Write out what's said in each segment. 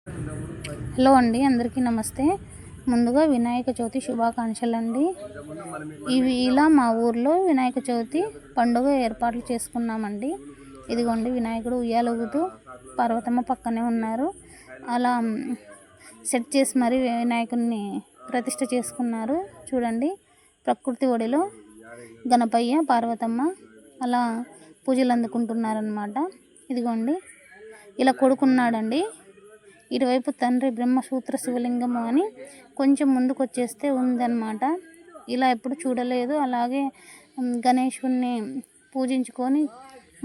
Hello అండి, అందరికీ నమస్తే. ముందుగా వినాయక చవితి శుభాకాంక్షలు అండి. ఇలా మా ఊర్లో వినాయక చవితి పండుగ ఏర్పాట్లు చేసుకున్నామండి. ఇదిగోండి, వినాయకుడు ఉయ్యాలూగుతూ పార్వతమ్మ పక్కనే ఉన్నారు. అలా సెట్ చేసి మరి వినాయకుడిని ప్రతిష్ఠ చేసుకున్నారు. చూడండి, ప్రకృతి ఒడిలో గణపయ్య పార్వతమ్మ అలా పూజలు అందుకుంటున్నారనమాట. ఇదిగోండి, ఇలా కొడుకున్నాడండి. ఇటువైపు తండ్రి బ్రహ్మసూత్ర శివలింగము అని కొంచెం ముందుకు వచ్చేస్తే ఉందన్నమాట. ఇలా ఎప్పుడు చూడలేదు. అలాగే గణేశుడిని పూజించుకొని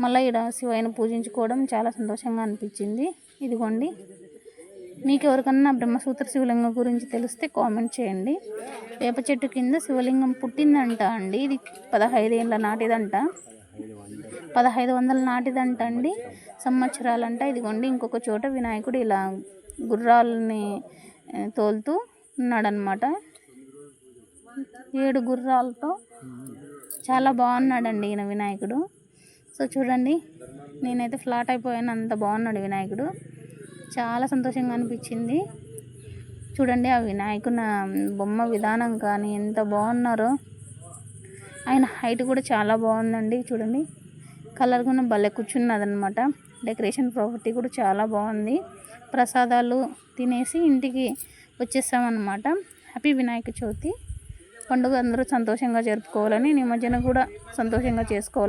మళ్ళీ ఇక్కడ శివయ్యను పూజించుకోవడం చాలా సంతోషంగా అనిపించింది. ఇదిగోండి, మీకు ఎవరికన్నా బ్రహ్మసూత్ర శివలింగం గురించి తెలిస్తే కామెంట్ చేయండి. వేప చెట్టు కింద శివలింగం పుట్టిందంట అండి. ఇది 15 ఏళ్ళ నాటిదంట, 1500 నాటిదంట అండి, సంవత్సరాలంట. ఇదిగోండి, ఇంకొక చోట వినాయకుడు ఇలా గుర్రాలని తోలుతూ ఉన్నాడనమాట. 7 గుర్రాలతో చాలా బాగున్నాడండి ఈయన వినాయకుడు. సో చూడండి, నేనైతే ఫ్లాట్ అయిపోయాను, అంత బాగున్నాడు వినాయకుడు. చాలా సంతోషంగా అనిపించింది. చూడండి, ఆ వినాయకుని బొమ్మ విధానం కానీ ఎంత బాగున్నారో. ఆయన హైట్ కూడా చాలా బాగుందండి. చూడండి, కలర్ కూడా భలే కూర్చున్నదనమాట. డెకరేషన్ ప్రాపర్టీ కూడా చాలా బాగుంది. ప్రసాదాలు తినేసి ఇంటికి వచ్చేసామన్నమాట. హ్యాపీ వినాయక చవితి పండుగ అందరూ సంతోషంగా జరుపుకోవాలని, నిమజ్జనం కూడా సంతోషంగా చేసుకోవాలి.